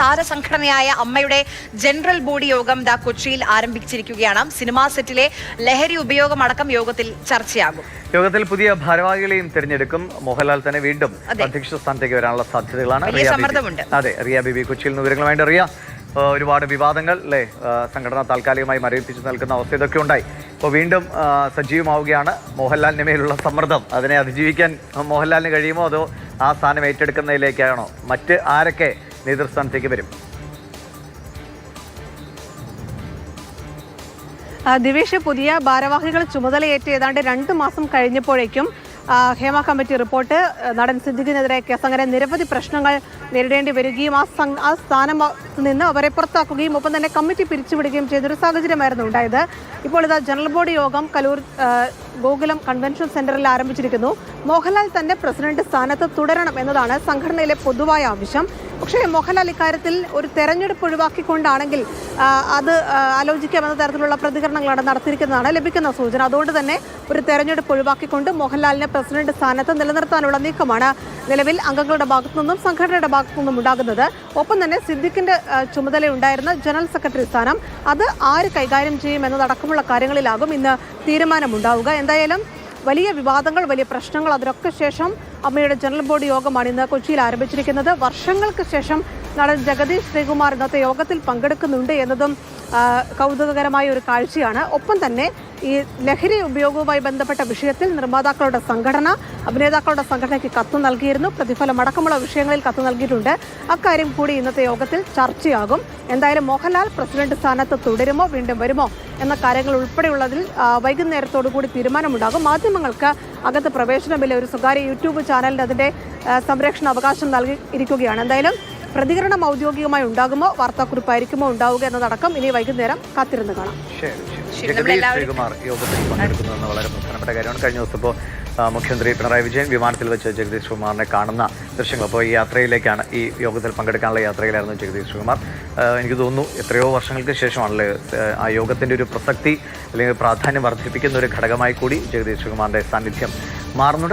താരസംഘടനയായ അമ്മയുടെ general body യോഗം കൊച്ചിയിൽ ആരംഭിച്ചിരിക്കുകയാണ്. സിനിമാ സെറ്റിലെ ലഹരി ഉപയോഗമടക്കം യോഗത്തിൽ ചർച്ചയാകും. യോഗത്തിൽ പുതിയ ഭാരവാഹികളെയും തിരഞ്ഞെടുക്കും. മോഹൻലാൽ തന്നെ വീണ്ടും അധ്യക്ഷ സ്ഥാനത്തേക്ക് വരാനുള്ള സാധ്യതകളാണ്. അതെ, റിയ ബിബി കൊച്ചിയിൽ നിന്ന് വിവരങ്ങളുമായിട്ട്. റിയ, ഒരുപാട് വിവാദങ്ങൾ അല്ലേ, സംഘടന താൽക്കാലികമായി മരവിപ്പിച്ച് നിൽക്കുന്ന അവസ്ഥ ഇതൊക്കെ ഉണ്ടായി. ഇപ്പോൾ വീണ്ടും സജീവമാവുകയാണ്. മോഹൻലാലിന് മേലുള്ള സമ്മർദ്ദം, അതിനെ അതിജീവിക്കാൻ മോഹൻലാലിന് കഴിയുമോ, അതോ ആ സ്ഥാനം ഏറ്റെടുക്കുന്നതിലേക്കാണോ? മറ്റ് ആരൊക്കെ നേതൃസ്ഥാനത്തേക്ക് വരും? ദിവേഷ്, പുതിയ ഭാരവാഹികൾ ചുമതലയേറ്റ് ഏതാണ്ട് 2 മാസം കഴിഞ്ഞപ്പോഴേക്കും ഹേമ കമ്മിറ്റി റിപ്പോർട്ട്, നടൻ സിദ്ദിഖിനെതിരെ കേസ്, അങ്ങനെ നിരവധി പ്രശ്നങ്ങൾ നേരിടേണ്ടി വരികയും ആ സ്ഥാനത്ത് നിന്ന് അവരെ പുറത്താക്കുകയും ഒപ്പം തന്നെ കമ്മിറ്റി പിരിച്ചുവിടുകയും ചെയ്തൊരു സാഹചര്യമായിരുന്നു ഉണ്ടായത്. ഇപ്പോൾ ഇതാ ജനറൽ ബോഡി യോഗം കലൂർ ഗോകുലം കൺവെൻഷൻ സെന്ററിൽ ആരംഭിച്ചിരിക്കുന്നു. മോഹൻലാൽ തന്നെ പ്രസിഡന്റ് സ്ഥാനത്ത് തുടരണം എന്നതാണ് സംഘടനയിലെ പൊതുവായ ആവശ്യം. പക്ഷേ മോഹൻലാൽ ഇക്കാര്യത്തിൽ ഒരു തെരഞ്ഞെടുപ്പ് ഒഴിവാക്കിക്കൊണ്ടാണെങ്കിൽ അത് ആലോചിക്കാമെന്ന തരത്തിലുള്ള പ്രതികരണങ്ങളാണ് നടത്തിയിരിക്കുന്നതാണ് ലഭിക്കുന്ന സൂചന. അതുകൊണ്ട് തന്നെ ഒരു തെരഞ്ഞെടുപ്പ് ഒഴിവാക്കിക്കൊണ്ട് മോഹൻലാലിനെ പ്രസിഡന്റ് സ്ഥാനത്ത് നിലനിർത്താനുള്ള നീക്കമാണ് നിലവിൽ അംഗങ്ങളുടെ ഭാഗത്തു നിന്നും സംഘടനയുടെ ഭാഗത്തു നിന്നും ഉണ്ടാകുന്നത്. ഒപ്പം തന്നെ സിദ്ദിഖിന്റെ ചുമതലയുണ്ടായിരുന്ന ജനറൽ സെക്രട്ടറി സ്ഥാനം അത് ആര് കൈകാര്യം ചെയ്യും എന്നതടക്കമുള്ള കാര്യങ്ങളിലാകും ഇന്ന് തീരുമാനമുണ്ടാവുക. എന്തായാലും വലിയ വിവാദങ്ങൾ, വലിയ പ്രശ്നങ്ങൾ, അതിനൊക്കെ ശേഷം അമ്മയുടെ ജനറൽ ബോഡി യോഗമാണ് ഇന്ന് കൊച്ചിയിൽ ആരംഭിച്ചിരിക്കുന്നത്. വർഷങ്ങൾക്ക് ശേഷം നടൻ ജഗദീഷ് ശ്രീകുമാർ ഇന്നത്തെ യോഗത്തിൽ പങ്കെടുക്കുന്നുണ്ട് എന്നതും കൗതുകകരമായ ഒരു കാഴ്ചയാണ്. ഒപ്പം തന്നെ ഈ ലഹരി ഉപയോഗവുമായി ബന്ധപ്പെട്ട വിഷയത്തിൽ നിർമ്മാതാക്കളുടെ സംഘടന, അഭിനേതാക്കളുടെ സംഘടനയ്ക്ക് കത്ത് നൽകിയിരുന്നു. പ്രതിഫലമടക്കമുള്ള വിഷയങ്ങളിൽ കത്ത് നൽകിയിട്ടുണ്ട്. അക്കാര്യം കൂടി ഇന്നത്തെ യോഗത്തിൽ ചർച്ചയാകും. എന്തായാലും മോഹൻലാൽ പ്രസിഡന്റ് സ്ഥാനത്ത് തുടരുമോ, വീണ്ടും വരുമോ എന്ന കാര്യങ്ങൾ ഉൾപ്പെടെയുള്ളതിൽ വൈകുന്നേരത്തോടു കൂടി തീരുമാനമുണ്ടാകും. മാധ്യമങ്ങൾക്ക് അകത്ത് പ്രവേശനമില്ല. ഒരു സ്വകാര്യ യൂട്യൂബ് ചാനലിന് അതിൻ്റെ സംരക്ഷണ അവകാശം നൽകിയിരിക്കുകയാണ്. എന്തായാലും പ്രതികരണം ഔദ്യോഗികമായി ഉണ്ടാകുമോ, വാർത്താക്കുറിപ്പായിരിക്കുമോ ഉണ്ടാവുക എന്നതടക്കം ഇനി വൈകുന്നേരം കാത്തിരുന്ന് കാണാം. ശ്രീകുമാർ യോഗത്തിൽ പങ്കെടുക്കുന്നതെന്ന് വളരെ പ്രധാനപ്പെട്ട കാര്യമാണ്. കഴിഞ്ഞ ദിവസം ഇപ്പോൾ മുഖ്യമന്ത്രി പിണറായി വിജയൻ വിമാനത്തിൽ വെച്ച് ജഗദീഷ് ശ്രീകുമാറിനെ കാണുന്ന ദൃശ്യങ്ങൾ. അപ്പോൾ ഈ യാത്രയിലേക്കാണ്, ഈ യോഗത്തിൽ പങ്കെടുക്കാനുള്ള യാത്രയിലായിരുന്നു ജഗദീഷ് ശ്രീകുമാർ. എനിക്ക് തോന്നുന്നു എത്രയോ വർഷങ്ങൾക്ക് ശേഷമാണല്ലേ ആ യോഗത്തിൻ്റെ ഒരു പ്രസക്തി അല്ലെങ്കിൽ പ്രാധാന്യം വർദ്ധിപ്പിക്കുന്ന ഒരു ഘടകമായി കൂടി ജഗദീഷ് ശ്രീകുമാറിൻ്റെ സാന്നിധ്യം മാറുന്നുണ്ട്.